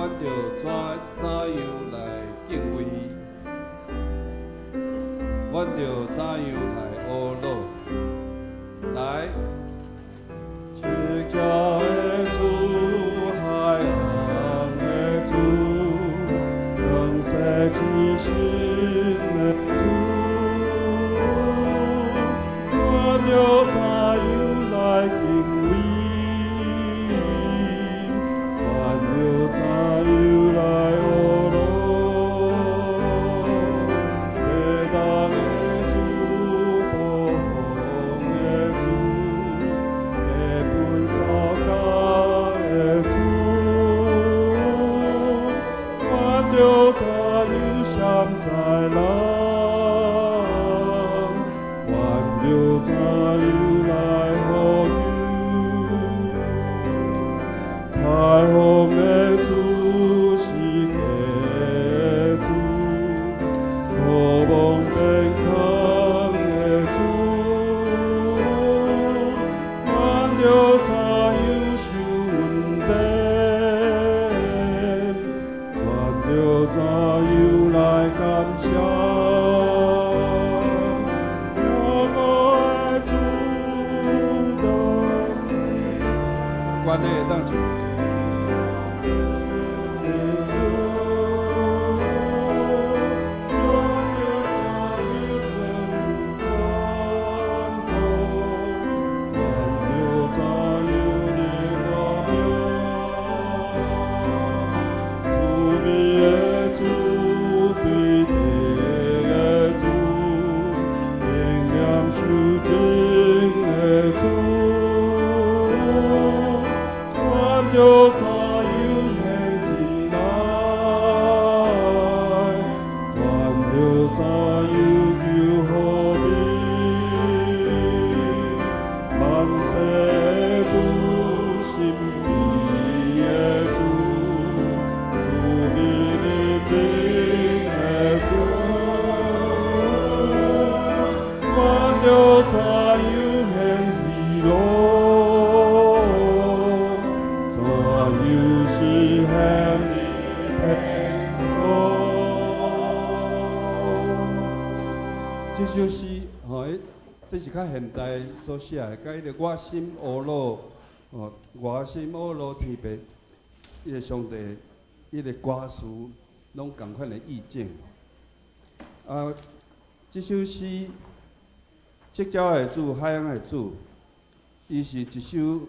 阮着怎样来敬畏？阮着怎样来学乐？来，至家的主，海洋的主，更世之心的主，我着怎样来敬畏？我着怎样来学乐？地当的主，波风的主。地本扫家的主，我着怎样闪在人？我着怎样来呼求？彩虹的主是家的主，无望变空的主。阮着怎样受恩典？阮着怎样来感谢？让我的主动关内当唱。就怎样行进来，阮就怎样求好你。万世主，神秘的主，主秘的名的主，阮就怎样显喜乐。又是向你平这首诗，这是较现代所写的，甲迄个我心乌鲁，我心乌鲁天白，迄个上帝，迄个歌词，拢共款的意境。这首诗，赤鸟的主，海洋的主，伊是一首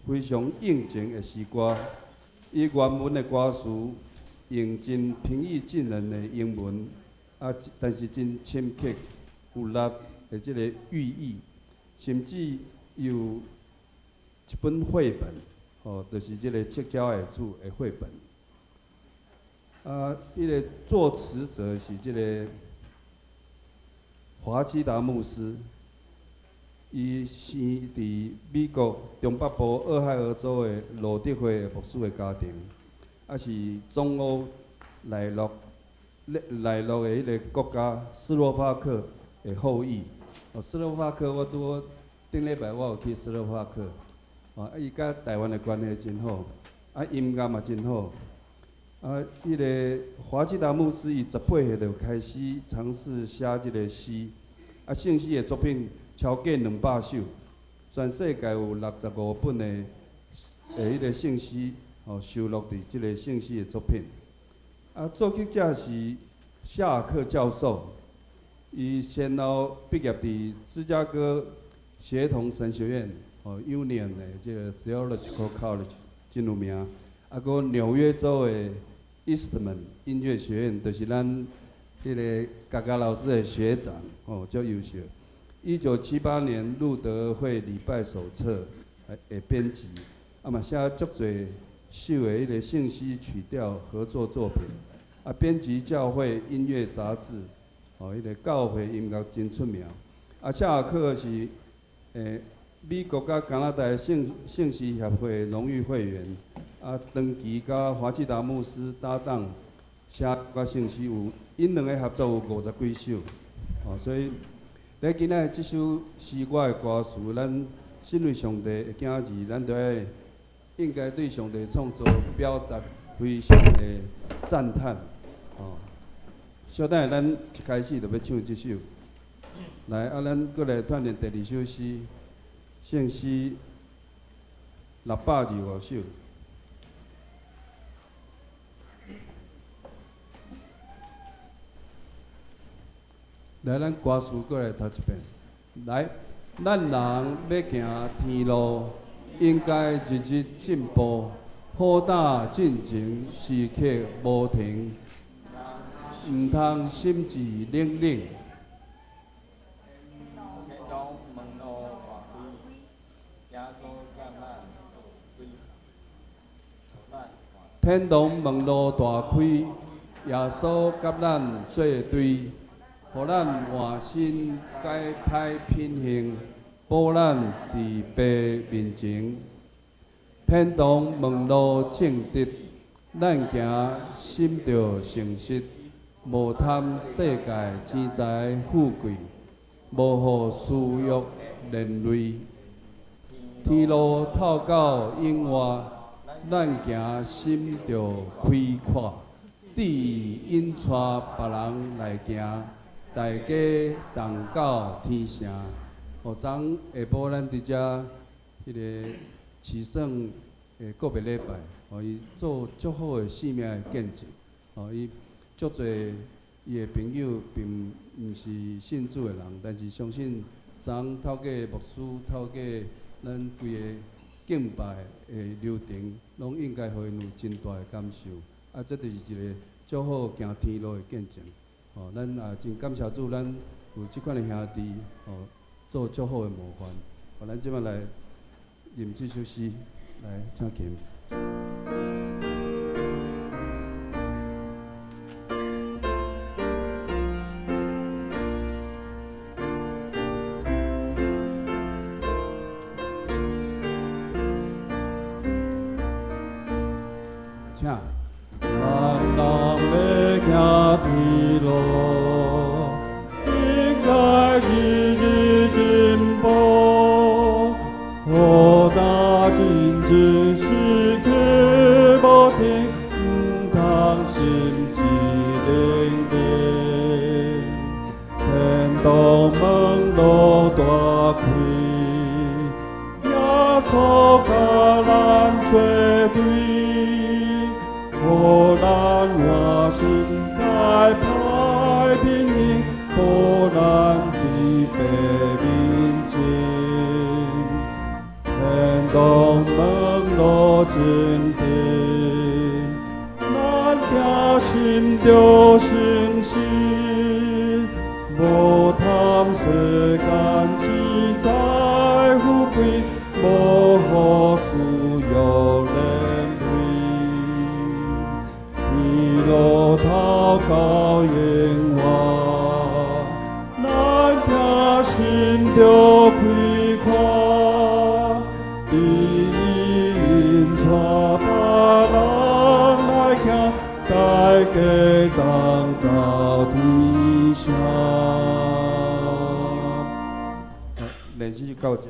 非常应景的诗歌。伊原文的歌词用真平易近人的英文，但是真深刻有力的即个寓意，甚至有一本绘本，就是即个赤鸟的主的绘本。迄个作词者是即个华基达牧师。伊生伫美国中北部俄亥俄州的罗德会牧师的家庭，是中欧来落的迄个国家斯洛伐克的后裔。斯洛伐克，我顶礼拜我有去斯洛伐克，伊甲台湾的关系真好，音乐嘛真好。迄个华基达牧师伊18岁就开始尝试写即个诗，圣诗的作品超过200首，全世界有65本的迄个圣诗，收录伫即个圣诗的作品。作曲者是夏尔克教授，伊先后毕业伫芝加哥协同神学院，Union 的即个 Theological College 真有名，搁纽约州的 Eastman 音乐学院，就是咱迄个嘎嘎老师的学长，足优秀。1978年路德会礼拜手册的编辑，嘛写足侪首的迄个圣诗曲调合作作品，编辑教会音乐杂志，迄个教会音乐真出名。夏尔克是美国甲加拿大圣诗协会荣誉会员，长期甲华基达牧师搭档写甲圣诗有，因两个合作有50几首，所以。在今仔即首诗歌的歌词，咱身为上帝的囝儿，咱应该对上帝创作表达非常的赞叹。哦，小等下咱一开始就要唱即首，来啊，咱搁来锻炼第二首诗，圣诗625首。来，咱歌词过来读一遍。来，咱人要行天路，应该日日进步，好打进前，时刻无停，毋通心智冷冷。天堂门路大开，耶稣甲咱做对。互咱换身改歹品行，保咱伫白面前。天堂门路正直，咱行心着诚实，无贪世界钱财富贵，无互私欲连累。天路透到永外，咱行心着开阔，志引带别人来行。大家同到天城，昨昨下晡咱伫遮迄个市省的个别礼拜，互伊做足好的生命的见证。伊足侪伊的朋友并毋是信主的人，但是相信昨透过牧师，透过咱规个敬拜的流程，拢应该互因有真大的感受。这就是一个足好行天路的见证。咱也真感谢主，咱有即款的兄弟，做足好的模范。咱即摆来念即首诗，来，请琴。请。天路应该日日进步，好打进前，时刻无停，毋通心智冷冷。天堂门路大开，耶稣甲咱做对，互咱换身。改歹品行，保咱伫白面前。天堂门路正直，咱行心着诚实，无贪世间钱财富贵，无互私欲连累。天路透到永远，咱行心着开阔，志引带别人来行，大家同到天城。练习到这。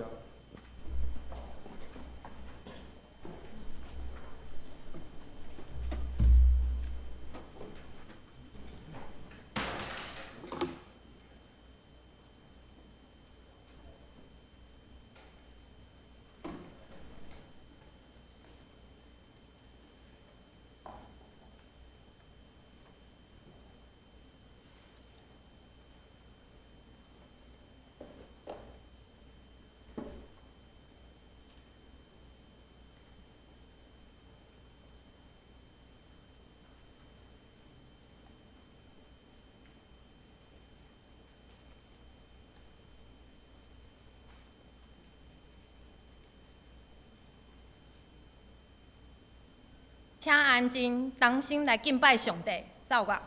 请安静，同心来敬拜上帝。走吧。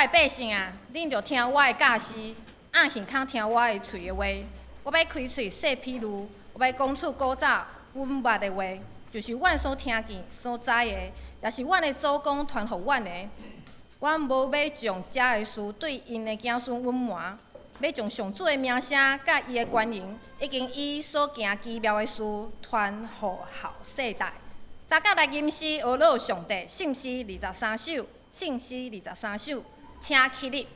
的百姓啊，恁着听我的教示，按现康听我的嘴的话。我要开喙说譬如，我要讲出古早阮捌的话，就是阮所听见、所知的，也是阮的祖公传互阮的。阮无要将遮个事对因的子孙隐瞒，要将上主的名声甲伊的权能，以及伊所行奇妙的事传互后世代。早甲来吟诗学老上帝，圣诗23首，圣诗23首，请起立。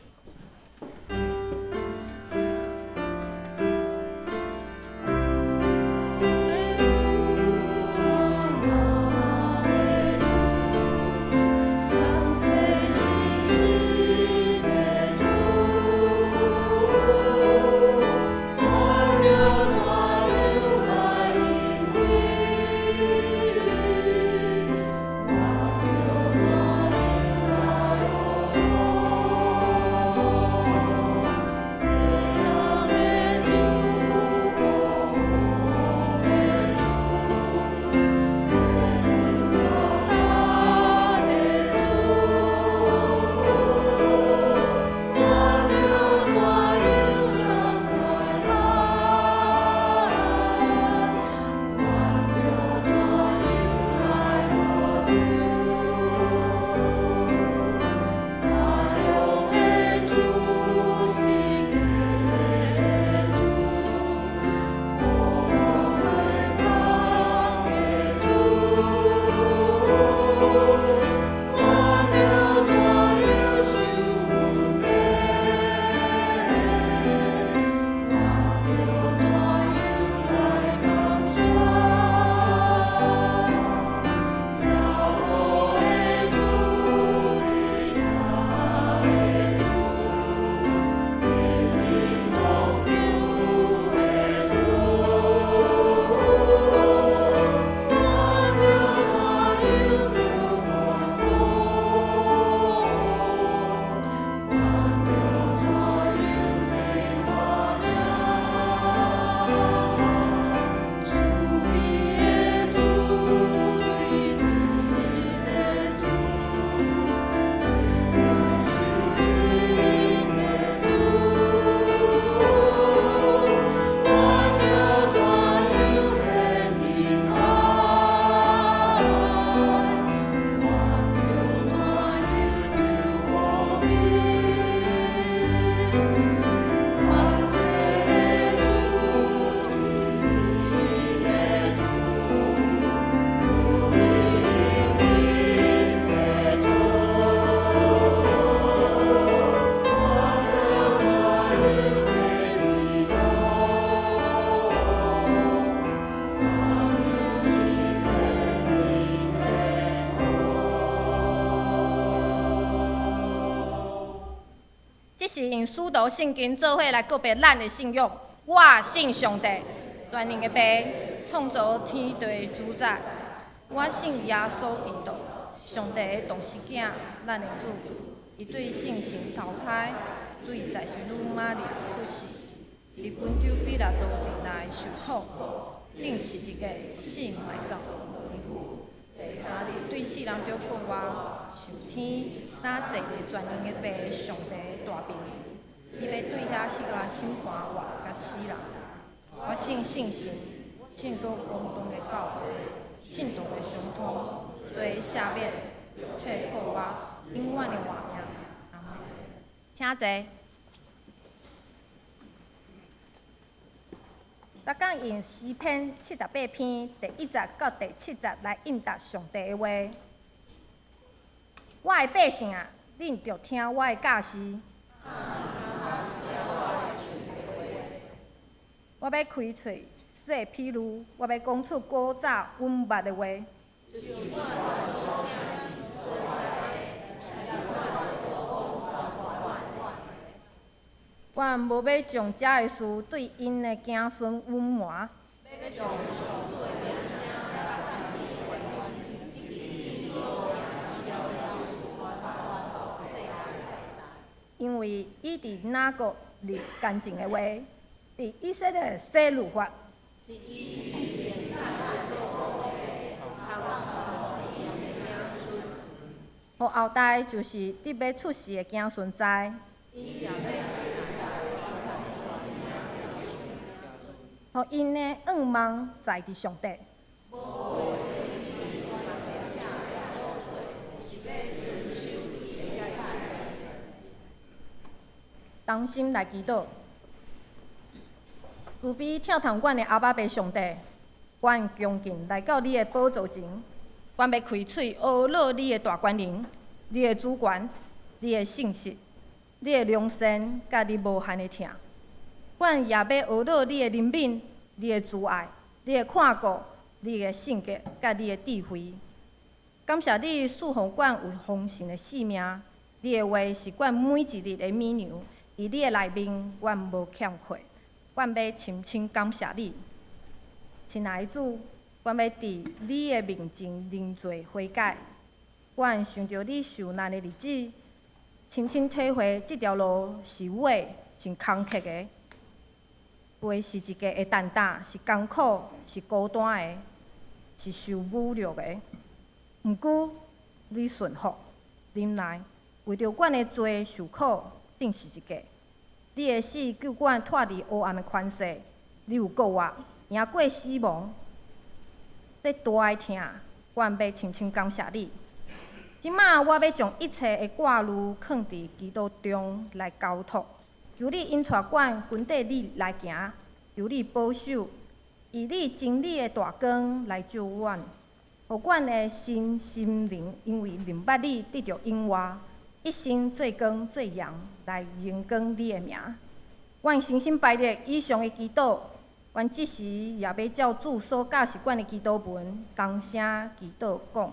这是用使徒圣经做伙来告别咱的信仰。我信上帝，全能的爸，创造天地的主宰。我信耶稣基督，上帝的独生囝，咱的主。伊对圣神投胎，对在是女玛利亚出世，伫本州比拉多地内受苦，顶十字架死埋葬，第三日对世人着复活，上天哪坐伫全能的爸上帝的大面，伊要对遐世界审判活甲死人。我信圣神，信到公堂的教会，信道的相通，对赦免，切告我永远的活命。阿门。请坐。咱讲用诗篇78篇第1节到第7节来应答上帝的话。我的百姓啊，恁着听我的教示。我要开嘴说譬如，我要讲出古早阮捌的话。我无要将遮个事对因的子孙隐瞒。因为伊伫哪个立干净的话，伫以色列写律法。互后代就是得要出世的子孙知。互因的愿望在伫上帝。同心来祈祷，慈悲跳堂馆的阿爸爸上帝，阮恭敬来到你的宝座前，阮要开嘴学乐你的大权能、你的主权、你的信实、你的良善，甲你无限的疼。阮也要学乐你的怜悯、你的慈爱、你的看顾、你的性格，甲你的智慧。感谢你赐予阮有丰盛的性命，你的话是阮每一日的美牛。伫你的内面，阮无欠缺，阮要深深感谢你，亲爱的主，阮要伫你的面前认罪悔改。阮想着你受难的日子，深深体会这条路是伟，是坎坷的，背是一个会担担，是艰苦，是孤单的，是受侮辱的。毋过你顺服、忍耐，为着阮的罪受苦。定是一个，你的死救阮脱离黑暗的权势，你有救我赢过死亡，这大的疼，阮要深深感谢你。即马我要将一切的挂虑放伫基督中来交托，求你引带阮跟缀你来行，求你保守，以你真理的大光来照阮，互阮的心灵因为明捌你得到永活。一生做光做阳，来荣光你的名。阮诚心拜列以上的祈祷，阮即时也要照主所教示阮的祈祷文，同声祈祷讲。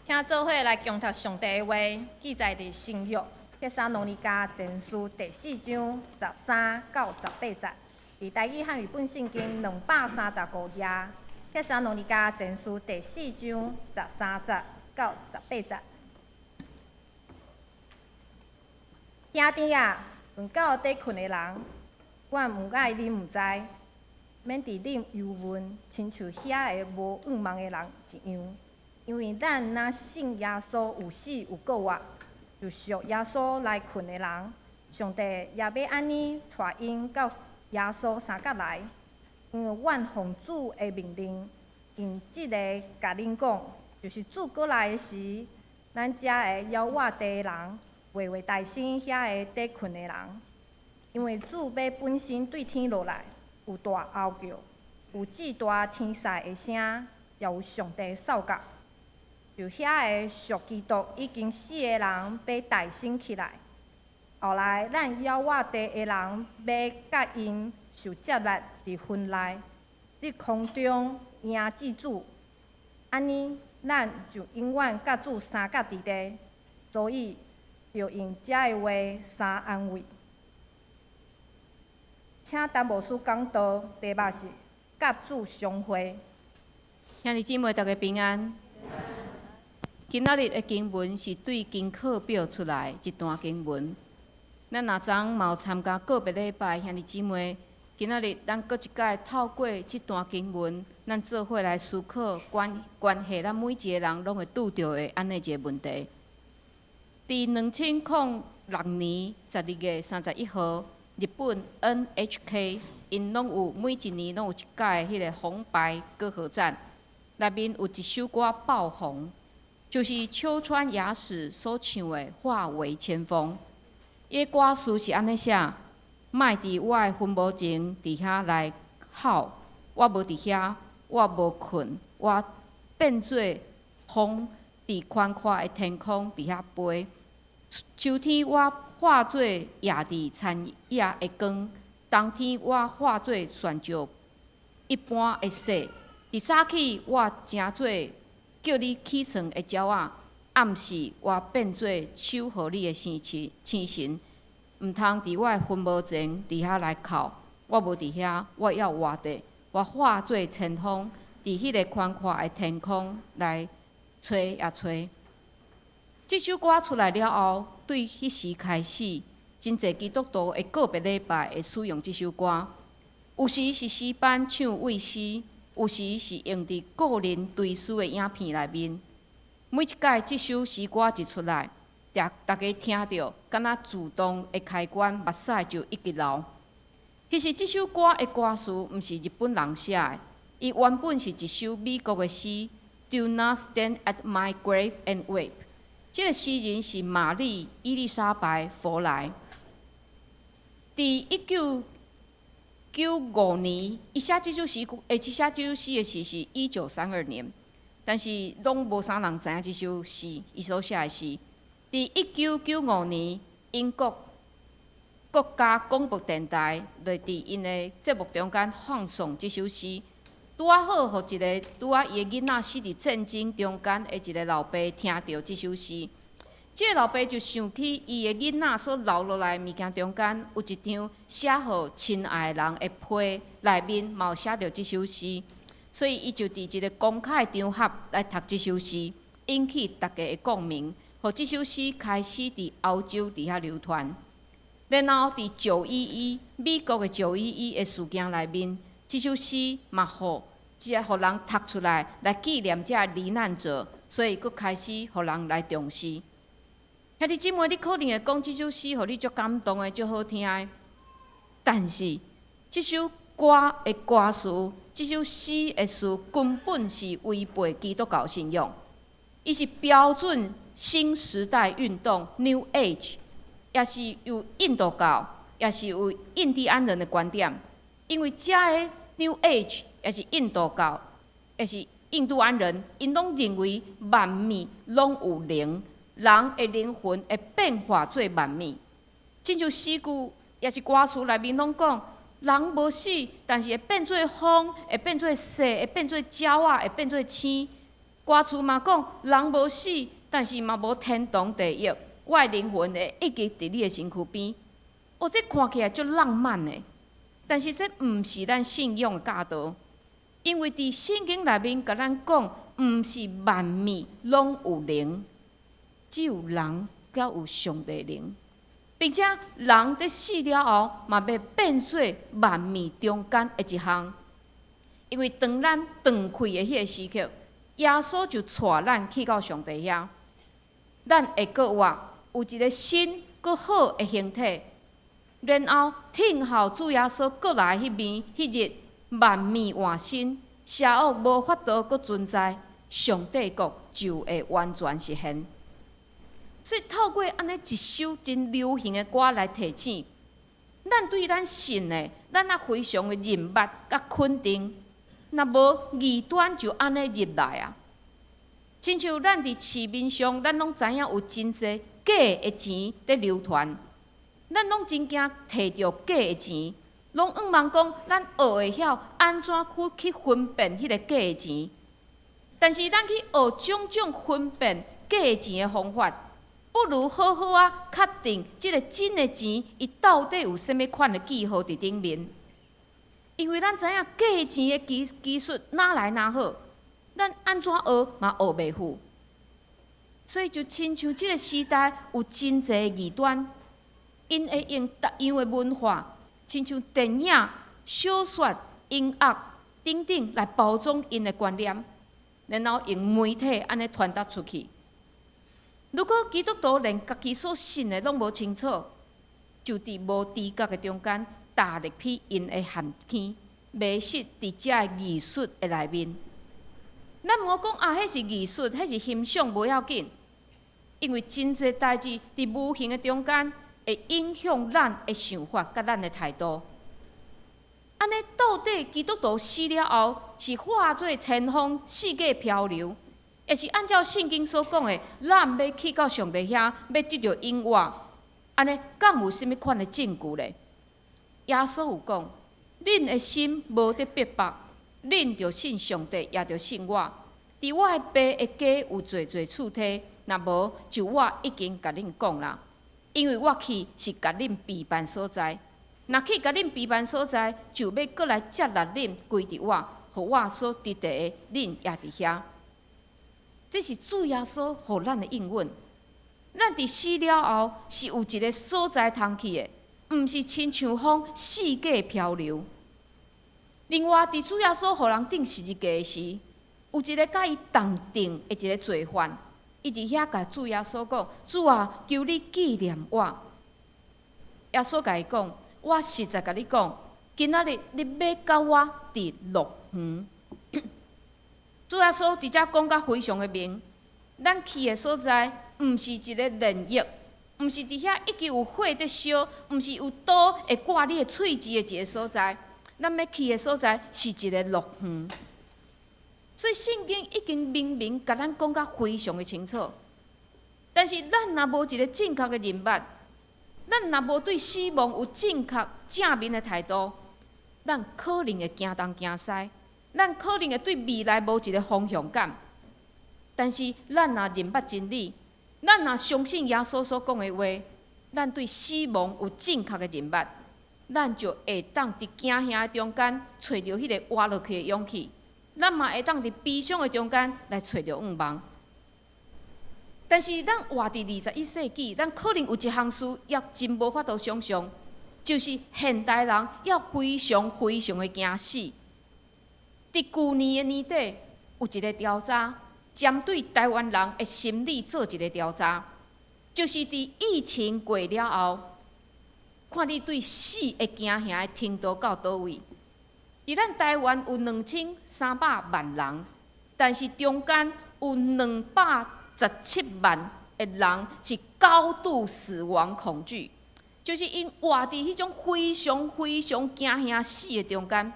请做伙来共读上帝的话，记载伫新约帖撒罗尼迦前书第4章13到18节，伫台语和日本圣经235页。帖撒罗尼迦前书第4章13节到18节。兄弟啊，问到底困的人，我毋爱恁毋知，免伫恁忧闷，亲像遐个无仰望的人一样。因为咱若信耶稣有死有复活，就属耶稣来困的人，上帝也要安尼带因到耶稣三角来。因为阮奉主的命令，用即个甲恁讲，就是主过来的时，咱遮个妖活地的人，袂为担心遐个伫困的人。因为主要本身对天落来，有大吼叫，有至大天使的声，也有上帝的扫角。就遐个属基督已经死的人，要大升起来。后来，咱妖活地的人要甲因受接纳伫坟内，伫空中迎祭主。安尼，咱就永远甲主三角伫地。所以，就用遮个话相安慰。请陈牧师讲道，题目是甲主相会。兄弟姊妹，大家平安。今仔日的经文是对经课表出来一段经文。咱若昨嘛有参加个别礼拜，兄弟姊妹，今仔日咱搁一摆透过这段经文，咱做伙来思考关系咱每一个人拢会拄到的安尼一个问题。伫2006年12月31号，日本 NHK 因拢有每一年拢有一届迄个红白歌合战，内面有一首歌爆红。就是秋川雅史所唱的《化为前锋》，伊的歌词是安尼写：莫伫我的坟墓前伫遐来哭，我无伫遐，我无困，我变做风，伫宽阔的天空伫遐飞。秋天我化做夜伫残夜的光，冬天我化做旋石一般的雪。伫早起我正做叫你起床的鸟仔，暗时我变做守护你的星神，毋通伫我的坟墓前伫遐来哭，我无伫遐，我要活地，我化作前锋，伫迄个宽阔的天空来吹呀吹。这首歌出来了后，对迄时开始，真侪基督徒会个别礼拜会使用这首歌，有时是诗班唱卫诗。有时是用伫个人追思的影片内面，每一届这首诗歌一出来，大家听到，敢若自动的开关，目屎就一直流。其实这首歌的歌词毋是日本人写的，伊原本是一首美国的诗 ，Do not stand at my grave and weep。这个诗人是玛丽伊丽莎白·佛莱。伫1995年，伊写这首诗，写这首诗的是1932年，但是拢无啥人知影这首诗，伊所写的诗。伫1995年，英国国家广播电台就伫因的节目中间放送这首诗，拄啊好，互一个拄啊伊的囡仔死伫战争中间的一个老爸听到这首诗。这个老爸就想起伊的囡仔所留落来物件中间，有一张写互亲爱的人的批，内面嘛有写着这首诗，所以伊就伫一个公开场合来读这首诗，引起大家的共鸣，互这首诗开始伫欧洲伫遐流传。然后伫911美国的911的事件内面，这首诗嘛互人读出来，来纪念这罹难者，所以佫开始互人来重视。兄弟姊妹，你可能会讲这首诗，互你足感动的、足好听的。但是，这首歌的歌词，这首诗的词，根本是违背基督教信仰。伊是标准新时代运动 （New Age）， 也是有印度教，也是有印第安人的观点。因为这个 New Age 也是印度教，也是印度安人，因拢认为万物拢有灵。人的灵魂会变化做万物，亲像诗句也是歌词内面拢讲，人无死，但是会变做风，会变做雪，会变做鸟仔，会变做星。歌词嘛讲，人无死，但是嘛无天堂地狱，我的灵魂会一直伫你的身躯边。哦，这看起来足浪漫的，但是这毋是咱信仰的教导，因为伫圣经内面甲咱讲，毋是万物拢有灵，只有人才有上帝灵，并且人伫死了后，嘛要变做万物中间的一项。因为当咱断开的迄个时刻，耶稣就带咱去到上帝遐，咱会阁有一个新阁好的形体，然后听候主耶稣过来迄边迄日，万物换新，邪恶无法度阁存在，上帝国就会完全实现。所以透过安尼一首真流行的歌来提醒，咱对咱信的，咱也非常的认捌甲肯定。若无异端就安尼入来啊！亲像咱伫市面上，咱拢知影有真侪假的钱在流传，咱拢真惊摕到假的钱，拢毋茫讲咱学会晓安怎去分辨迄个假的钱。但是咱去学种种分辨假的钱的方法，不如好好啊确定即个真的钱，伊到底有啥物款的记号伫顶面。因为咱知影假的钱的技术哪来哪好，咱安怎学嘛学袂赴。所以就亲像即个时代有真侪异端，因会用特样的文化，亲像电影、小说、音乐等等来包装因的观念，然后用媒体安尼传达出去。如果基督徒连家己所信的拢无清楚，就伫无知觉的中间，踏入去因的陷阱，迷失伫遮的艺术的内面。咱莫讲啊，迄是艺术，迄是欣赏无要紧，因为真侪代志伫无形的中间，会影响咱的想法甲咱的态度。安尼到底基督徒死了后，是化作前方世界漂流，也是按照圣经所讲的，咱要去到上帝遐，要得到永活？安尼敢有甚物款的证据咧？耶稣有讲：恁的心无得逼迫，恁着信上帝，也着信我。伫我的爸的家有侪侪厝体，若无就我已经甲恁讲啦。因为我去是甲恁备办所在，若去甲恁备办所在，就要过来接纳恁归伫我，互我所得到的，恁也伫遐。这是主耶稣互咱的应允。咱伫死了后，是有一个所在通去的，毋是亲像风世界漂流。另外，伫主耶稣互人定十字架的时，有一个甲伊同定的一个罪犯，伊伫遐甲主耶稣讲：“主啊，求你纪念我。”耶稣甲伊讲：“我实在甲你讲，今仔日你要甲我伫乐园。”主耶稣伫遮讲甲非常的明，咱去的所在。毋是一个炼狱，毋是伫遐一直有火在烧，毋是有刀会挂你的喙齿的一个所在。咱要去的所在是一个乐园。所以圣经已经明明甲咱讲甲非常的清楚。但是咱若无一个正确的认捌，咱若无对死亡有正确正面的态度，咱可能会惊东惊西，咱可能会对未来无一个方向感。但是咱若认捌真理，咱若相信耶稣所讲的话，咱对死亡有正确的认捌，咱就会当伫惊吓的中间找到迄个活落去的勇气，咱嘛会当伫悲伤的中间来找到盼望。但是咱活伫21世纪，咱可能有一项事也真无法度想象，就是现代人也非常非常的惊死。伫去年的年底，有一个调查。针对台湾人的心理做一个调查，就是伫疫情过了后，看你对死的惊吓的程度到倒位。伫咱台湾有2300万人，但是中间有217万的人是高度死亡恐惧，就是因活伫迄种非常非常惊吓死的中间，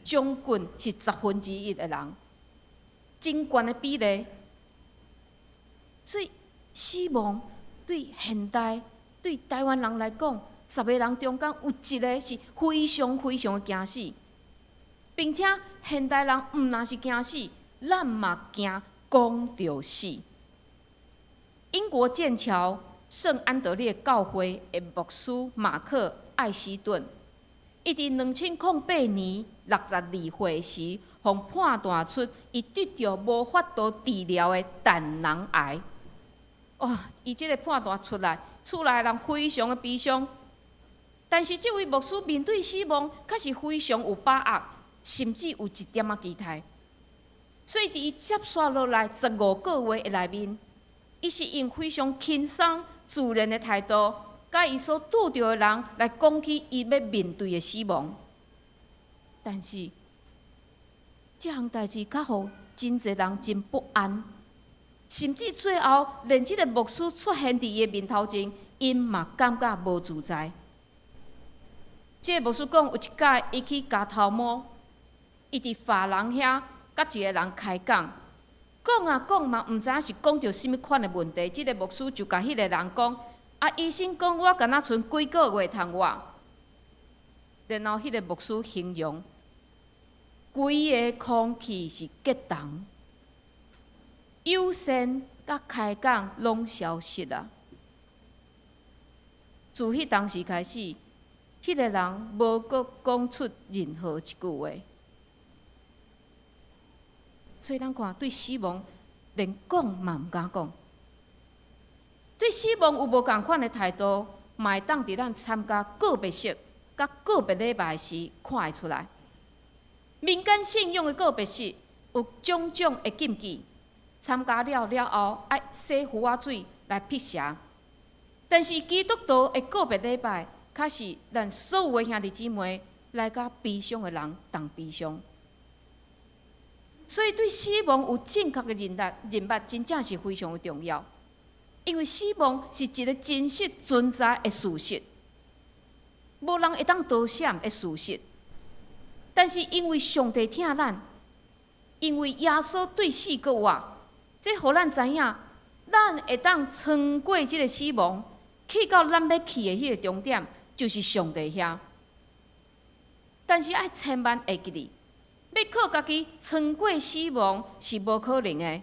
将近是1/10的人。真悬的比例，所以死亡对现代、对台湾人来讲，10个人中间有一个是非常非常的惊死，并且现代人毋但是惊死，咱嘛惊讲着死。英国剑桥圣安德烈教会的牧师马克·艾斯顿，伊伫2008年62岁时，互判断出伊得着无法度治疗的胆囊癌。哇！伊即个判断出来，厝内人非常的悲伤。但是，这位牧师面对死亡，确实非常有把握，甚至有一点仔期待。所以，伫伊接续落来15个月的内面，伊是用非常轻松自然的态度，甲伊所拄着的人来讲起伊要面对的死亡。但是，这项代志较互真侪人真不安，甚至最后连即个牧师出现伫伊的面头前，因嘛感觉无自在。即个牧师讲，有一届伊去加头毛，伊伫法廊遐甲一个人开讲。讲啊讲嘛，毋知影是讲着甚物款的问题。即个牧师就甲迄个人讲：啊，医生讲我敢若剩几个月通活。然后迄个牧师形容，规个空气是结冻，有声甲开讲拢消失啊。自迄当时开始，迄个人无阁讲出任何一句话。所以咱看对死亡，连讲嘛毋敢讲。对死亡有无共款的态度，嘛会当伫咱参加个别式、甲个别礼拜时看会出来。民间信仰的个别式有种种的禁忌，参加了后爱洗胡仔水来辟邪。但是基督徒的个别礼拜，却是咱所有的兄弟姊妹来甲悲伤的人同悲伤。所以，对死亡有正确的认捌，真正是非常的重要。因为死亡是一个真实存在的事实，无人会当躲闪的事实。但是，因为上帝疼咱，因为耶稣对死过活，这互咱知影，咱会当撑过这个死亡，去到咱要去的迄个终点，就是上帝遐。但是，爱千万会记哩。要靠家己撑过死亡是无可能的。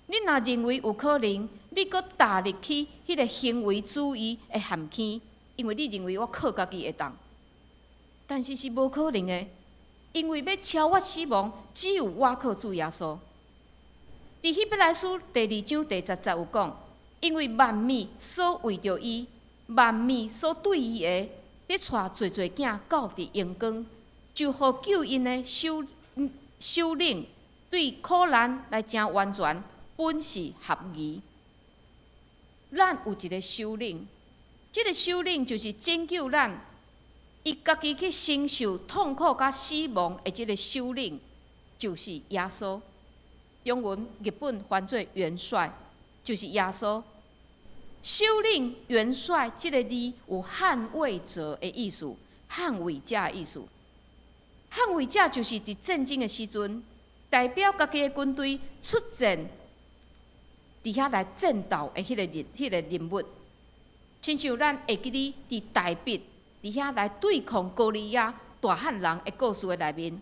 你若认为有可能，你阁踏入去迄个行为主义的陷阱，因为你认为我靠家己会当，但是是无可能的，因为要超越死亡，只有我靠主耶稣。伫希伯来书第2章第10节有讲，因为万物所为着伊，万物所对伊的，咧带侪侪囝到伫阳光。就互救因的首领对苦难来诚完全，本是合宜。咱有一个首领，这个首领就是拯救咱，伊家己去承受痛苦甲死亡的这个首领，就是耶稣。中文日本翻做元帅，就是耶稣。首领、元帅这个字有捍卫者的意思，捍卫者的意思。捍卫者就是伫战争的时阵，代表家己的军队出战，伫遐来战斗的迄个人物。亲像咱会记哩伫大毕伫遐来对抗歌利亚大汉人的故事的内面，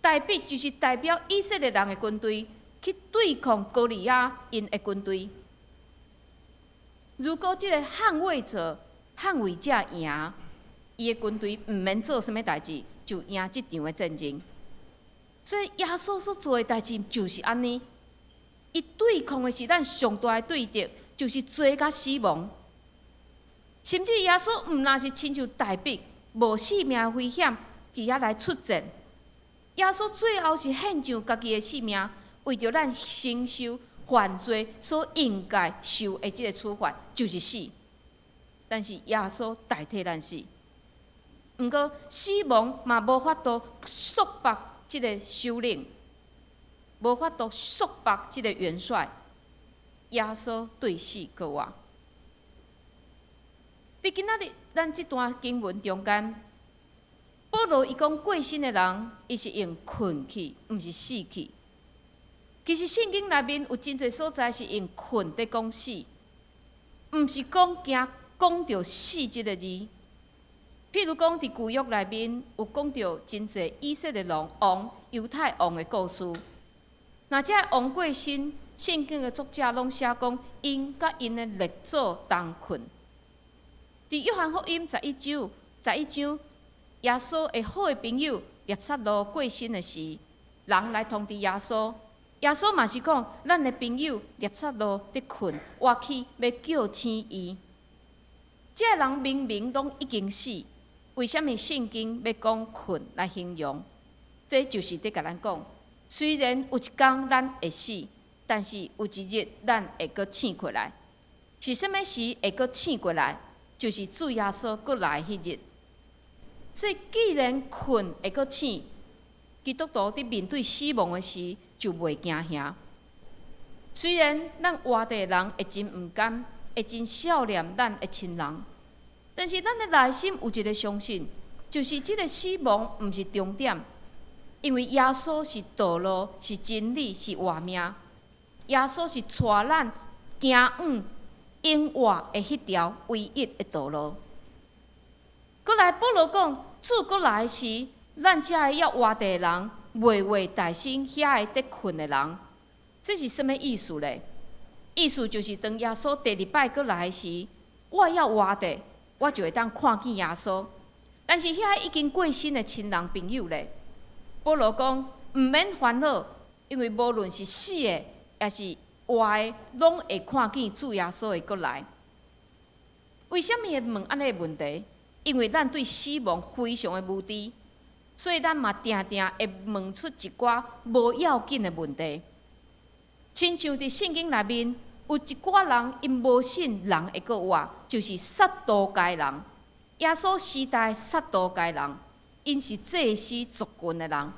大毕就是代表以色列人的军队去对抗歌利亚因的军队。如果这个捍卫者、捍卫者赢，伊的军队毋免做啥物代志。就赢这场的战争，所以耶稣所做的代志就是安尼。伊对抗的是咱上大的对敌，就是罪甲死亡。甚至耶稣毋若是亲像大毕，无性命危险，伫遐来出战。耶稣最后是献上家己的性命，为着咱承受犯罪所应该受的这个处罚，就是死。但是耶稣代替咱死。毋过，死亡嘛无法度束缚即个首领，无法度束缚即个元帅。耶稣对死过活。伫今仔日咱即段经文中间，保罗伊讲过身的人，伊是用困去，毋是死去。其实圣经内面有真侪所在是用困在讲死，毋是讲着死即个字。譬如讲，伫旧约内面有讲到真侪以色列王、犹太王的故事。那这王过身，圣经的作者拢写讲，因甲因的列祖同困。伫约翰福音11章，耶稣的好的朋友列撒罗过身的时，人来通知耶稣，耶稣嘛是讲，咱的朋友列撒罗伫困，我去要叫醒伊。这人明明拢已经死，为什么圣经要讲困来形容？这就是伫甲咱讲，虽然有一天咱会死，但是有一日咱会阁醒过来。是什么时会阁醒过来？就是主耶稣阁来迄日。所以，既然困会阁醒，基督徒伫面对死亡的时就袂惊吓。虽然咱活地人会真毋甘，会真少念咱的亲人，但是咱的内心有一个相信，就是即个死亡毋是终点，因为耶稣是道路，是真理，是活命。耶稣是带咱行往永活的迄条唯一的道路。过来，保罗讲，主过来时，咱遮个要活地人，袂为大身遐个得困的人，这是什么意思呢？意思就是当耶稣第二摆过来时，我要活地，我就会当看见耶稣。但是遐已经过身的亲人朋友咧，保罗讲毋免烦恼，因为无论是死的，也是活的，拢会看见主耶稣的过来。为什么会问安尼问题？因为咱对死亡非常的无知，所以咱嘛定定会问出一寡无要紧的问题。亲像伫圣经内面有一寡人因无信人会阁活，就是撒都该人。耶稣时代撒都该人，因是祭司族群的人。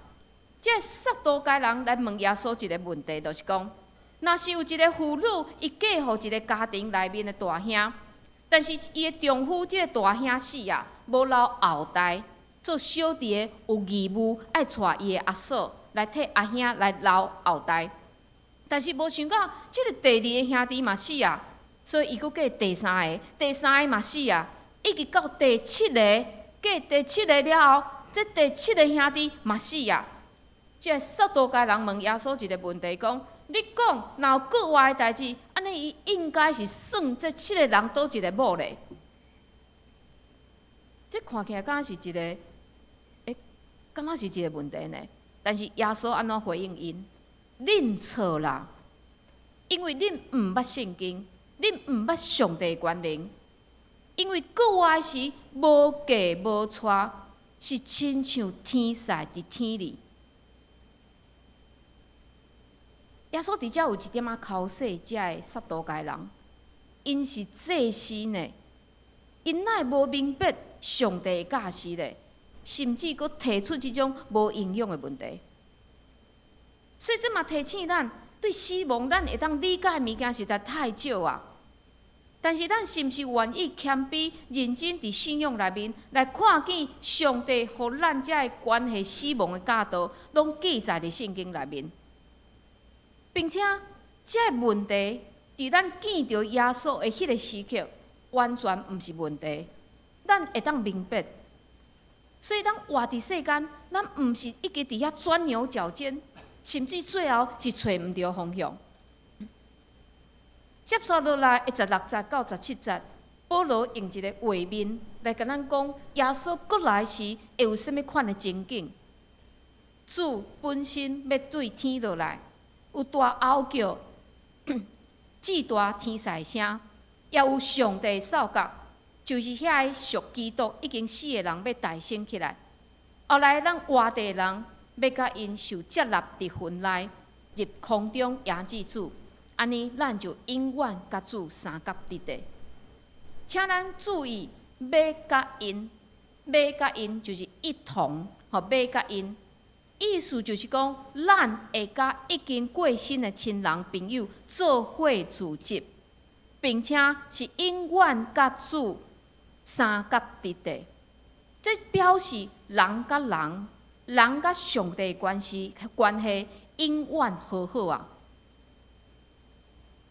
这撒都该人来问耶稣一个问题，就是讲，若是有一个妇女，伊嫁互一个家庭内面的大兄。但是伊的丈夫即个大兄死啊，无留后代，做小弟的有义务爱带伊的阿嫂来替阿兄来留后代。但是无想到，即个第二个兄弟嘛死啊，所以伊阁嫁第三个，第三个嘛死啊，一直到第七个，嫁第七个了后，这第七个兄弟嘛死啊。即个撒都该人问耶稣一个问题，讲。你讲，若有国外的代志，安尼伊应该是算这七个人倒一个某咧？这看起来敢若是一个，敢若是一个问题呢？但是耶稣安怎回应因？恁错啦，因为恁毋捌圣经，恁毋捌上帝的权能。因为国外时无嫁无娶，是亲像天使伫天里。耶稣伫遮有一点仔考试遮个撒都该人，因是祭司呢，因哪会无明白上帝的教示呢？甚至佫提出即种无营养的问题。所以这嘛提醒咱，对死亡咱会当理解的物件实在太少啊。但是咱是毋是愿意谦卑、认真伫信仰内面来看见上帝互咱遮个关系死亡的教导，拢记载伫圣经内面？并且，这个问题伫咱见到耶稣的迄个时刻，完全毋是问题，咱会当明白。所以，咱活伫世间，咱毋是一直伫遐钻牛角尖，甚至最后是找毋着方向。接续落来的16节到17节，保罗用一个画面来甲咱讲，耶稣过来时会有甚物款的情景。主本身要对天落来。有大嗷叫，巨大天使声，也有上帝扫角，就是遐个属基督已经死的人要大升起来。后来咱活地人要甲因受接纳伫魂内，入空中迎接主，安尼咱就永远甲主三角伫地。请咱注意，要甲因就是一同，要甲因。意思就是讲，咱会甲已经过身的亲人朋友做伙聚集，并且是永远甲主三角伫地。这表示人甲人、人甲上帝关系永远和好啊！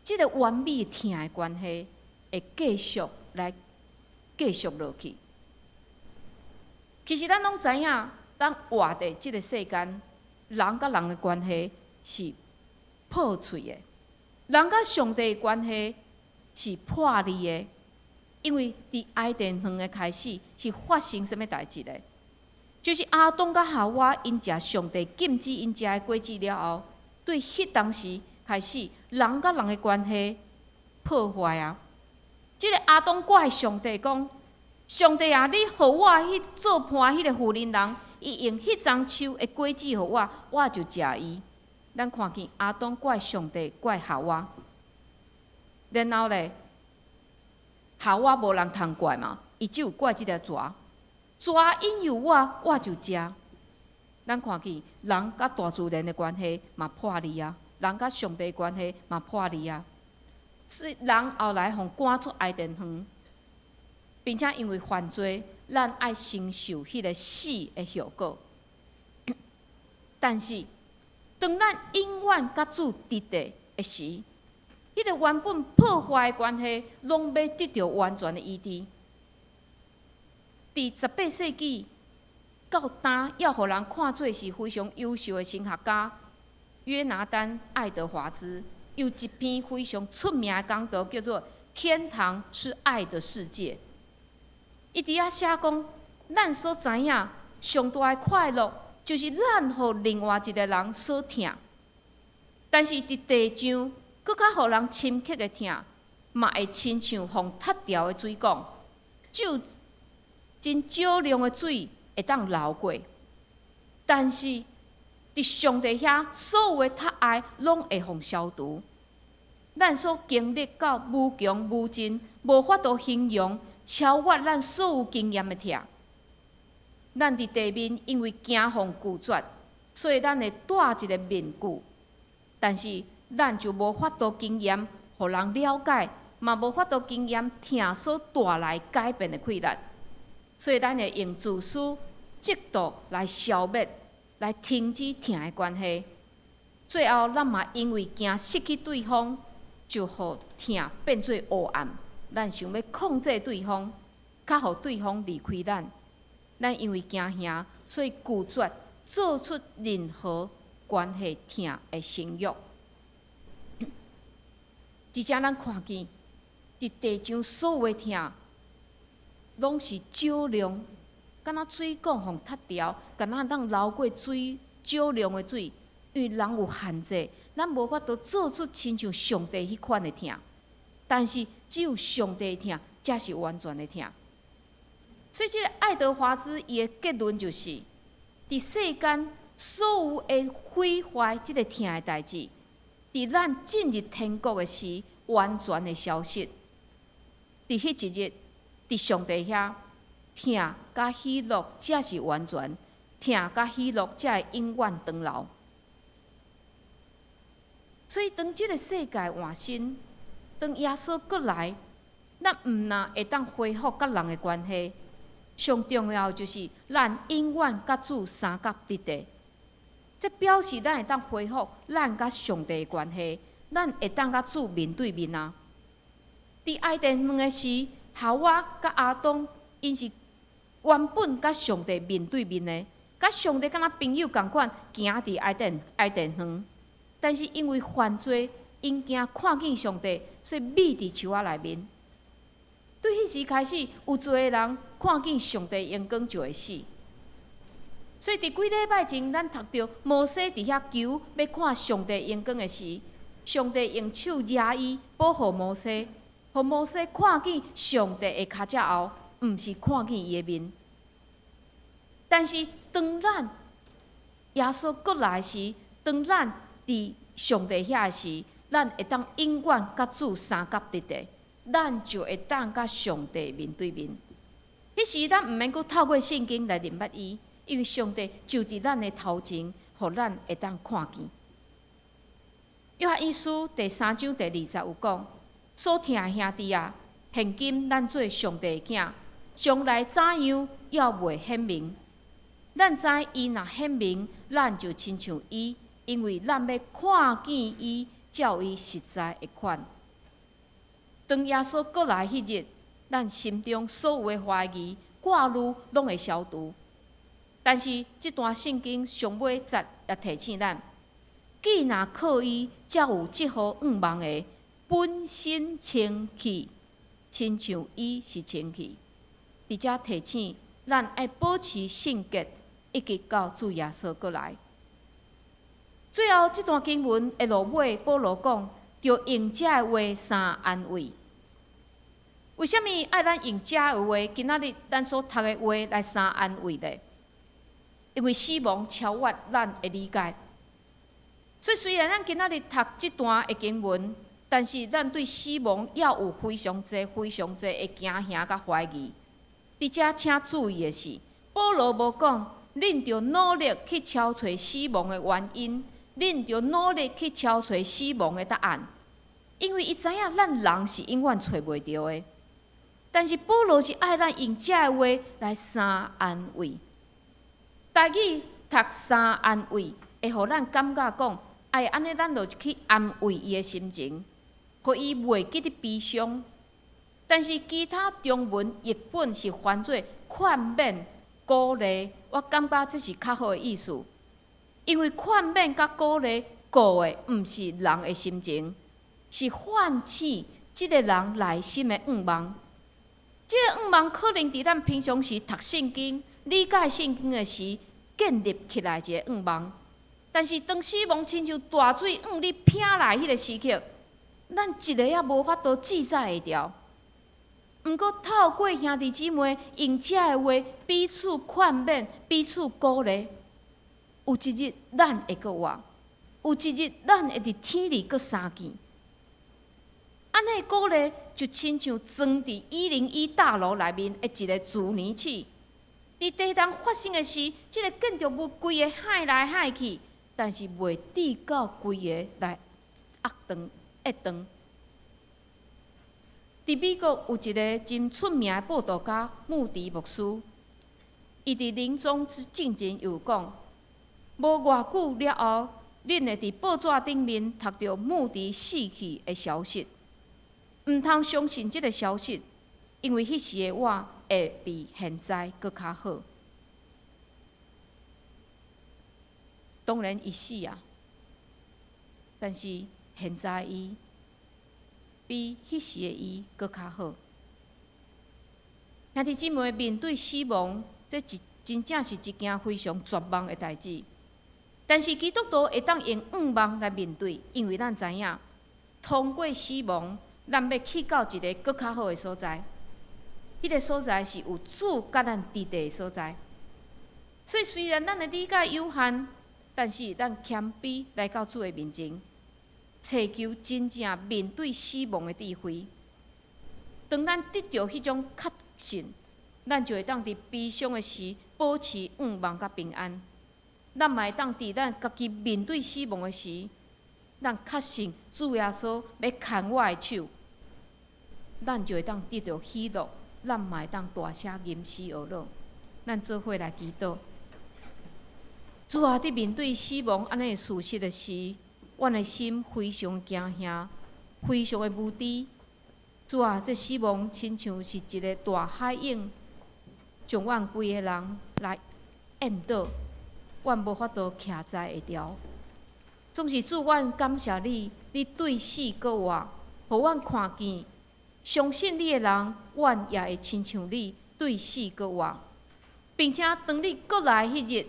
这个完美疼的关系会继续落去。其实咱拢知影。咱活伫即个世间，人甲人的关系是破碎的。人甲上帝的关系是破裂的，因为伫爱甸园的开始是发生什么代志呢？就是亚当甲夏娃因食上帝禁止因食的果子了后，对迄当时开始，人甲人的关系破坏啊！即个亚当怪上帝讲：上帝啊，你互我去做伴迄个妇人人，伊用迄丛树的果子互我，我就食伊。咱看见亚当怪上帝，怪夏娃，然后咧，夏娃无人通怪嘛，伊只有怪即条蛇，蛇引诱我，我就食。咱看见人甲大自然的关系嘛破裂啊，人甲上帝的关系嘛破裂啊，所以人后来互赶出爱甸园，并且因为犯罪，咱爱承受迄个死的后果。但是，当咱永远甲主伫地的时，迄个原本破坏的关系，拢要得到完全的医治。伫18世纪到今，要互人看做是非常优秀的神学家约拿丹·爱德华兹，有一篇非常出名的讲道，叫做《天堂是爱的世界》。伊伫遐写讲，咱所知影上大的快乐，就是咱互另外一个人所疼。但是伫地上，搁较互人深刻的疼，嘛会亲像互踢掉的水管，只有真少量的水会当流过。但是伫上帝遐，所有的택爱拢会互消除。咱所经历到无穷无尽，无法度形容，超越咱所有经验的疼。咱伫地面，因为惊互拒绝，所以咱会戴一个面具。但是咱就无法度经验，互人了解，嘛无法度经验疼所带来改变的困难。所以咱会用自私、嫉妒来消灭、来停止疼的关系。最后，咱嘛因为惊失去对方，就互疼变做黑暗。咱想要控制对方，较互对方离开咱。咱因为惊吓，所以拒绝做出任何关系疼的承诺。而且咱看见，伫地上所有的疼，拢是少量，敢若水管互踢掉，敢若当流过水少量的水，因为人有限制，咱无法度做出亲像上帝迄款的疼。但是只有上帝的疼，才是完全的疼。所以，这个爱德华兹伊的结论就是：伫世间所有的毁坏这个疼的代志，伫咱进入天国的时，完全的消失。伫迄一日，伫上帝遐，疼甲喜乐才是完全，疼甲喜乐才会永远长留。所以，当这个世界换新，当耶稣过来，咱毋但会当恢复甲人的关系，上重要就是咱永远甲主三角伫地。这表示咱会当恢复咱甲上帝的关系，咱会当甲主面对面啊。伫爱甸园的时，夏娃甲亚当因是原本甲上帝面对面的，甲上帝敢若朋友共款行伫爱甸园。但是因为犯罪，因惊看见上帝，所以匿伫树仔内面。对迄时开始，有侪个人看见上帝阳光就会死。所以伫几礼拜前，咱读到摩西伫遐求要看上帝阳光的时，上帝用手抓伊，保护摩西，互摩西看见上帝的脚趾后，毋是看见伊的面。但是当咱耶稣过来时，当咱伫上帝遐时，咱会当永远甲主三角伫地，咱就会当甲上帝面对面。迄时咱毋免阁透过圣经来认捌伊，因为上帝就伫咱的头前，互咱会当看见。约翰一书第3章第20有讲：所疼的兄弟啊，现今咱做上帝的囝，将来怎样要未显明？咱知伊若显明，咱就亲像伊。因为咱要看见伊，才有伊实在的款。当耶稣过来迄日，咱心中所有的怀疑、挂虑拢会消除。但是这段圣经上尾节也提醒咱，既若靠伊，才有即号愿望的本身清气，亲像伊是清气。伫遮提醒咱爱保持圣洁，一直到主耶稣过来。最后，这段经文的落尾，保罗讲，就用遮的话三安慰。为什么爱咱用遮的话？今仔日咱所读的话来三安慰呢？因为死亡超越咱的理解。所以虽然咱今仔日读这段的经文，但是咱对死亡也有非常侪的惊吓甲怀疑。伫遮请注意的是，保罗无讲，恁着努力去敲找死亡的原因，恁着努力去敲找死亡的答案，因为伊知影咱人是永远找袂着的。但是保罗是爱咱用遮的话来三安慰。台语读三安慰，会互咱感觉讲，哎，安尼咱就去安慰伊的心情，互伊袂记得悲伤。但是其他中文译本是翻做劝勉、鼓励，我感觉这是较好的意思。因为劝勉甲鼓励，顾的毋是人的心情，是唤起即个人内心的愿望。即个愿望可能伫咱平常时读圣经、理解圣经的时建立起来一个愿望。但是当死亡亲像大水往你拼来迄个时刻，咱一个也无法度记载会牢。毋过透过兄弟姊妹用遮的话彼此劝勉、彼此鼓励，有一日咱会阁活，有一日咱会伫天里阁相见。安尼鼓励就亲像装伫101大楼内面的一个助燃器，伫地动发生的时，即个建筑物规个害来害去，但是袂滴到规个来压断。伫美国有一个真出名的报道家穆迪牧师，伊伫临终之前有讲，无偌久了后，恁会伫报纸顶面读到穆迪死去的消息。毋通相信即个消息，因为迄时的我会比现在搁较好。当然，伊死啊，但是现在伊比迄时的伊搁较好。兄弟姊妹，面对死亡，这真正是一件非常绝望的代志。但是基督徒会当用愿望来面对，因为咱知影，通过死亡，咱要去到一个搁较好的所在。迄个所在是有主甲咱伫地的所在。所以虽然咱的理解有限，但是咱谦卑来到主的面前，祈求真正面对死亡的智慧。当咱得到迄种确信，咱就会当伫悲伤的时保持愿望甲平安。咱嘛会当伫咱家己面对死亡的时，咱确信主耶稣要牵我的手，咱就会当得到喜乐。咱嘛会当大声吟诗而乐。咱做伙来祈祷。主啊，伫面对死亡安尼的事实的时，阮的心非常惊吓，非常的无知。主啊，这死亡亲像是一个大海涌，将阮规个人来淹倒，阮无法度徛在会牢。总是主，阮感谢你，你对死搁活，互阮看见。相信你的人，阮也会亲像你对死搁活，并且当你搁来迄日，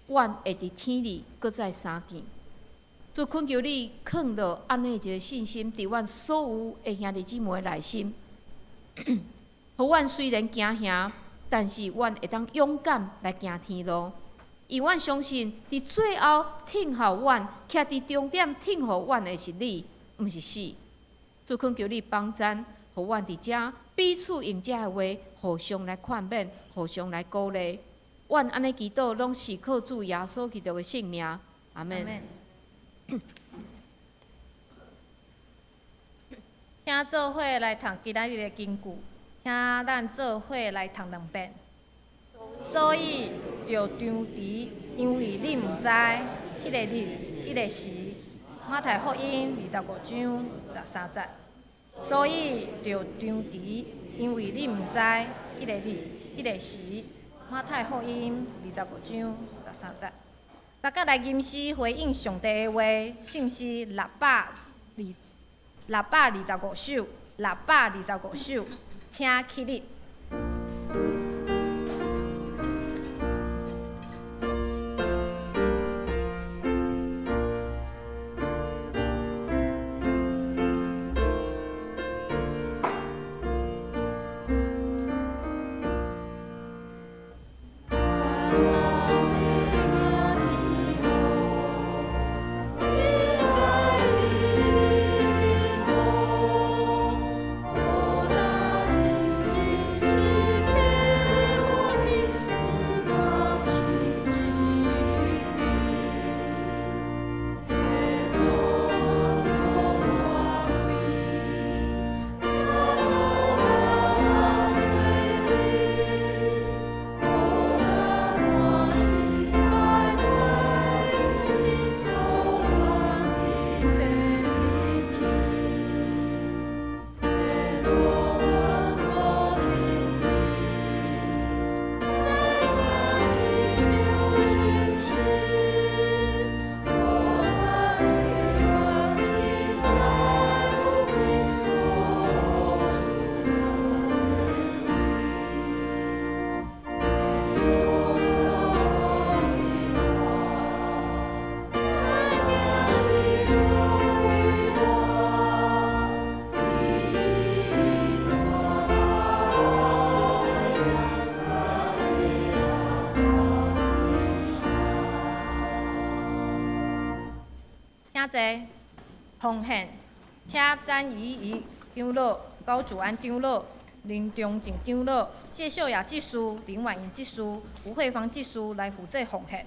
阮会伫天里搁再相见。主恳求你放落安尼一个信心伫阮所有的兄弟姊妹的内心，互阮虽然惊吓，但是阮会当勇敢来行天路，因阮相信伫最后挺候阮，徛伫终点挺候阮的是你，毋是死。主恳求你帮咱。互阮伫遮彼此用遮的话，互相来劝勉，互相来鼓励。阮安尼祈祷，拢是靠主耶稣基督的圣名。阿门。请做伙来读今仔日的经句，请咱做伙来读2遍。所以着张弛，因为你毋知迄个日、迄个时。马太福音25章13节。所以着张弛，因为你毋知迄个日、迄个时。马太福音25章13节。大家来吟诗回应上帝的话，信诗625首，625首，请起立。请坐，奉献，请詹怡怡长老、高祖安长老、林中正长老、谢秀雅祭司、林婉莹祭司、吴慧芳祭司来负责奉献。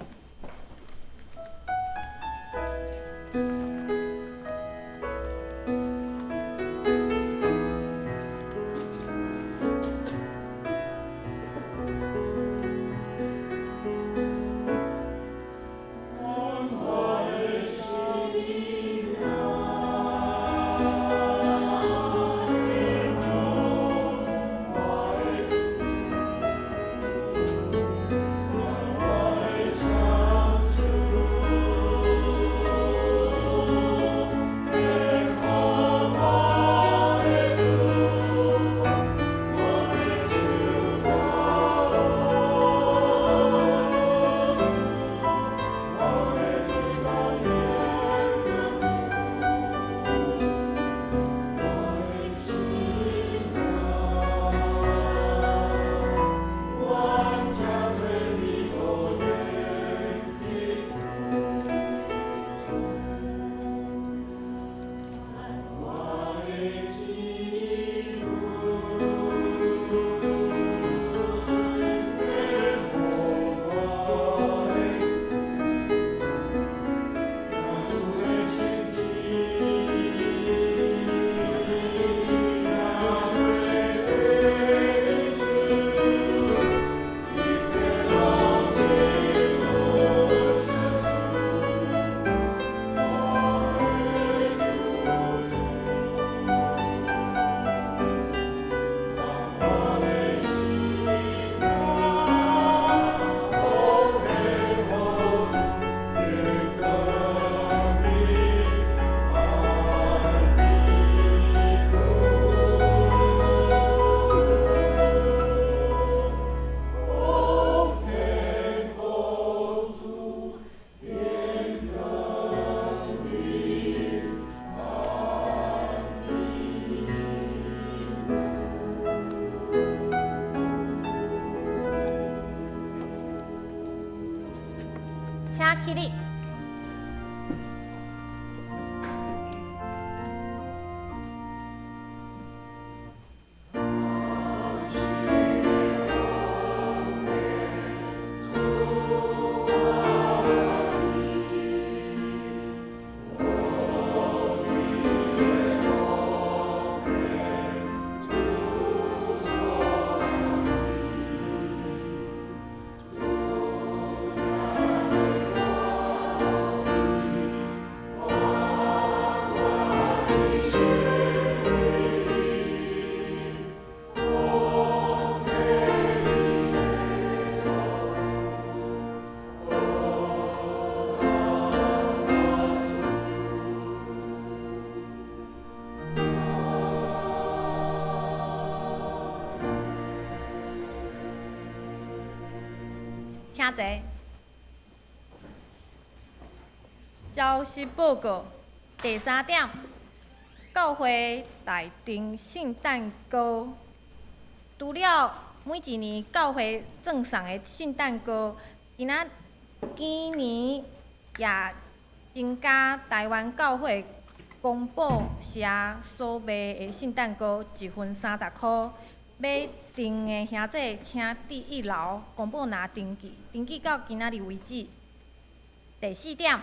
请起立。请坐。消息报告第3点，教会内订圣诞歌。除了每一年教会赠送的圣诞歌，今年也增加台湾教会公报社所卖的圣诞歌1份30块。要订的兄弟，请伫1楼公报拿登记，登记到今仔日为止。第4点，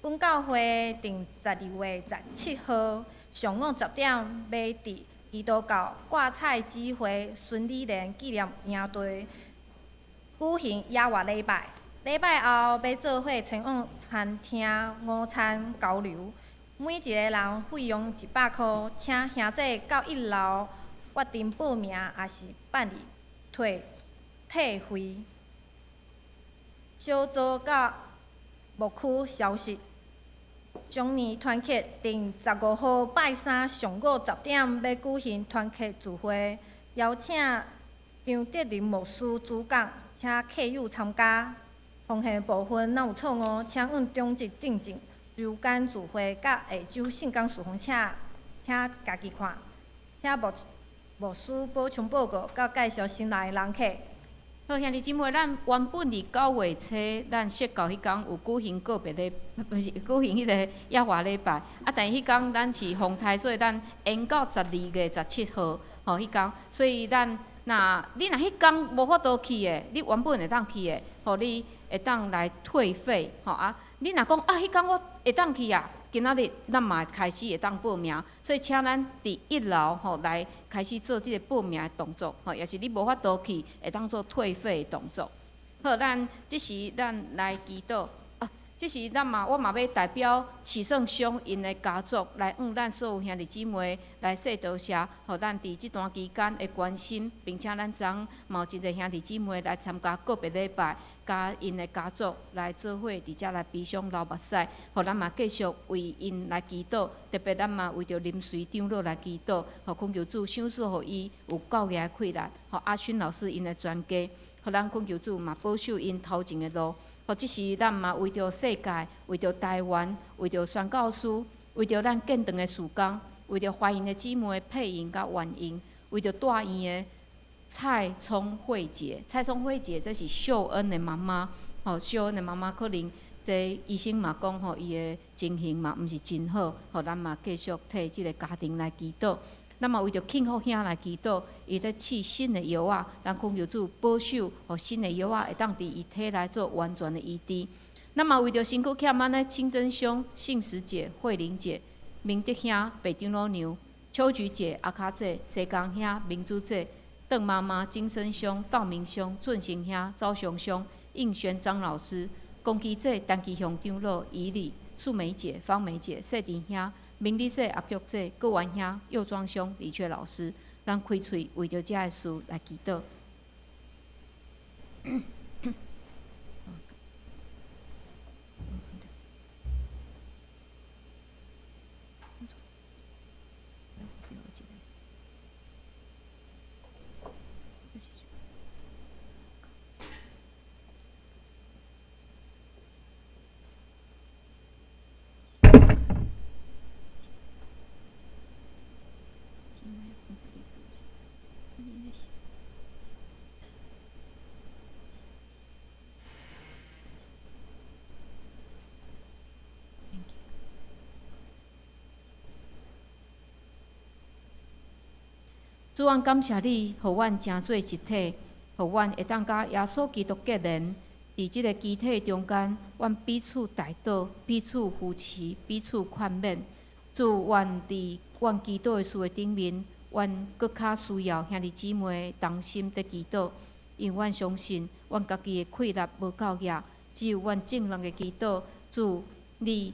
本教会定12月17号上午10点，要伫基督教挂彩指挥孙理莲纪念营队举行野外礼拜。礼拜后要做伙前往餐厅午餐交流，每一个人费用100块，请兄弟到1楼决定报名，也是办理退费。小组到牧区消息。中年团契定15号拜三上午10点要举行团契聚会，邀请张德林牧师主讲，请客友参加。奉献部分若有错误，请往中级订正。日间聚会甲下周圣工事奉请家己看。请牧师补充报告，甲介绍新来的人客。好，兄弟姊妹，咱原本伫9月初，咱说到迄天有举行个别礼，不是举行迄个野外礼拜。啊，但迄天咱是风台，所以咱延到12月17号，吼迄天。所以咱你若迄天无法度去的，你原本会当去的，吼你会当来退费，吼啊。你若讲啊，迄天我会当去啊，今仔日咱嘛开始会当报名，所以请咱伫1楼吼来开始做即个报名的动作，吼，也是你无法度去会当做退费的动作。好，即时咱来祈祷啊，即时我嘛要代表启圣乡因的家族来咱所有兄弟姊妹来说多谢，互咱伫即段期间的关心，并且咱昨嘛有一个兄弟姊妹来参加个别礼拜。甲因的家族来做伙，伫遮来悲伤流目屎，互咱嘛继续为因来祈祷。特别咱嘛为着林随长老来祈祷，互恳求主赏赐互伊有教业的困难，互阿勋老师因的全家，互咱恳求主嘛保守因头前的路。互即时咱嘛为着世界，为着台湾，为着宣教师，为着咱建堂的事工，为着怀孕的姊妹配孕甲原孕，为着大院的。蔡聪慧姐，蔡聪慧姐，这是秀恩的妈妈。吼，秀恩的妈妈可能这医生嘛讲吼，伊的情形嘛毋是真好。吼，咱嘛继续替即个家庭来祈祷。咱嘛为着庆福兄来祈祷，伊咧试新的药啊，咱恳求主保守，互新的药啊会当伫伊体内做完全的医治。咱嘛为着身躯欠安的清真兄、信实姐、慧玲姐、明德兄、白长老娘、秋菊姐、阿卡姐、西江兄、明珠姐。邓妈妈、金生兄、道明兄、俊行兄、赵雄兄、应轩张老师、公基姐、陈其雄长老、怡礼、素梅姐、方梅姐、谢đình兄、明理姐、阿菊姐、郭元兄、佑庄兄、李雀老师，咱开喙为着这个事来祈祷。主，阮感谢你，互阮成做一体，互阮会当甲耶稣基督结连，伫即个机体中间，阮彼此代祷，彼此扶持，彼此宽勉。主，愿伫阮祈祷的事的顶面，阮搁较需要兄弟姊妹同心伫祈祷，因为阮相信，阮家己的困力无够额，只有阮正人的祈祷，主，你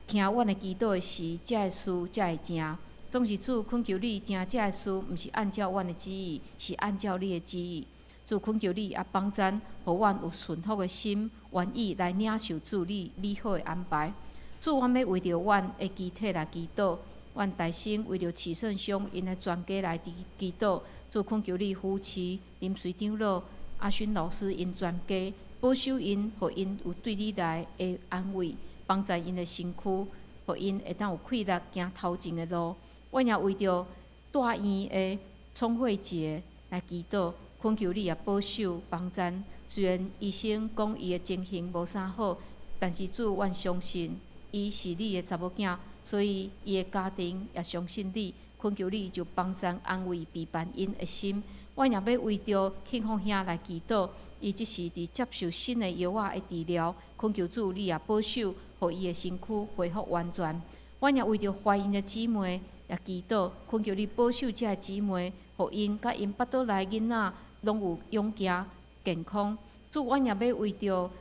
听阮的祈祷的时，才会事才会成。总是主恳求你，成这个事，毋是按照阮的旨意，是按照你的旨意。主恳求你也帮咱，互阮有顺服的心，愿意来领受主你美好的安排。主，阮要为着阮的肢体来祈祷，阮大心为着启圣乡因的全家来祈祷。主恳求你扶持林随长老、阿勋老师因全家保守因，互因有对你来的安慰，帮助因的身躯，互因会当有气力行头前的路。阮也为着大院的创会节来祈祷，恳求你也保守帮赞。虽然医生讲伊的情形无啥好，但是主，阮相信伊是你的查某囝，所以伊的家庭也相信你。恳求你就帮赞安慰陪伴因的心。阮也要为着庆丰兄来祈祷，伊即时伫接受新的药仔的治疗，恳求主你也保守，互伊的身躯恢复完全。阮也为着怀孕的姊妹也祈祷，恳求你保守遮个姊妹，互因甲因腹肚内囡仔拢有勇行健康。主，阮也要为着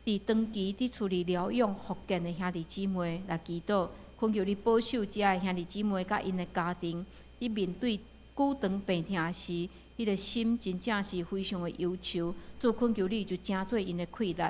伫长期伫厝里疗养复健的兄弟姊妹来祈祷，恳求你保守遮个兄弟姊妹甲因的家庭，伫面对久长病痛时，伊个心真正是非常的忧愁。主，恳求你就正做因的气力。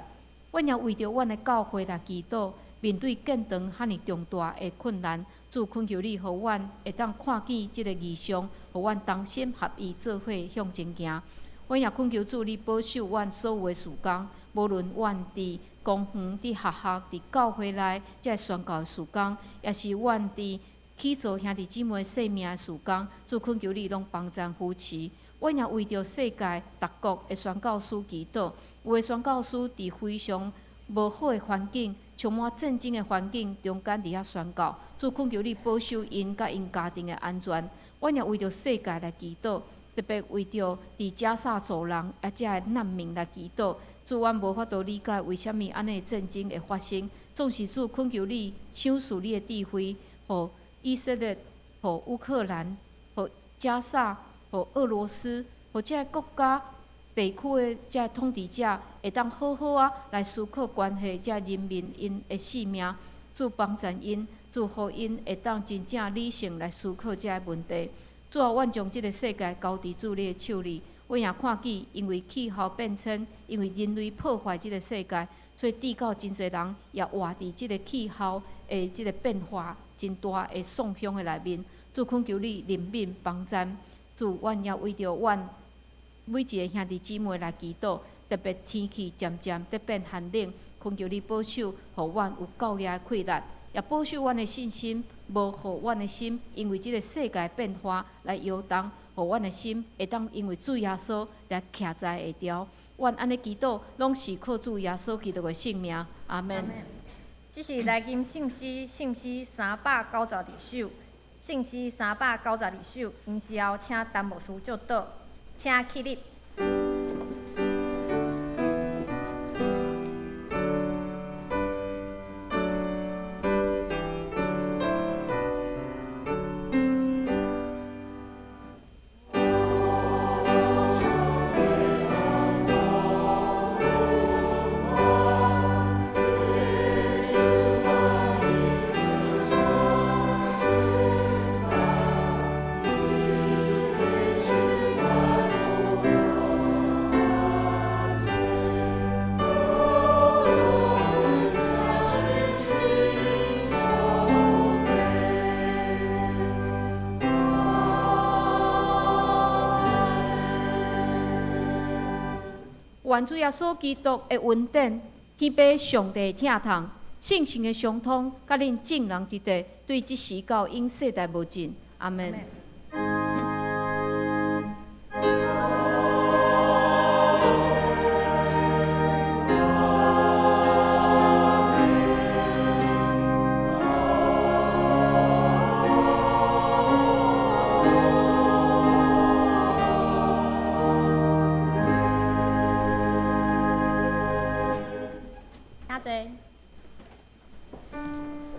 阮也为着阮的教会来祈祷，面对建堂遐尼重大的困难，主，恳求你，互阮会当看见即个异象，互阮同心合意做伙向前行。阮也恳求主，你保守阮所有的事工，无论阮伫公园、伫学校、伫教会内，即宣教的事工，也是阮伫起造兄弟姊妹性命的事工，主，恳求你拢帮赞扶持。阮也为着世界各国的宣教师祈祷，有的宣教师伫非常无好的环境、充满战争的环境中间伫遐宣教，主，恳求你保守因甲因家庭的安全。阮也为着世界来祈祷，特别为着伫加沙走廊啊遮个难民来祈祷。主，阮无法度理解为虾米安尼战争会发生，总是主，恳求你赏赐你的智慧，互以色列、互乌克兰、互加沙、互俄罗斯、互遮个国家地区的遮个统治者，会当好好啊来思考关系遮人民因的性命，主帮助因，主互因会当真正理性来思考遮个问题。主啊，阮将即个世界交伫主你的手里。阮也看见，因为气候变迁，因为人类破坏即个世界，所以地到真侪人也活伫即个气候的即个变化真大的创伤的内面。主，恳求你怜悯帮赞。主，阮也为着阮每一个兄弟姊妹来祈祷，特别天气渐渐在变寒冷，恳求你保守，互阮有够额的气力，也保守阮的信心，无互阮的心因为即个世界变化来摇动。互阮的心会当因为主耶稣来徛在下条，阮安尼祈祷，拢是靠主耶稣基督的性命。阿门。这是来金信息392首，信息392首，因时候请陈牧师祝祷，请起立。愿主耶稣基督的恩典、天父上帝疼痛、圣神的相通，甲恁众人之地，对即时到永世代无尽。阿门。请坐。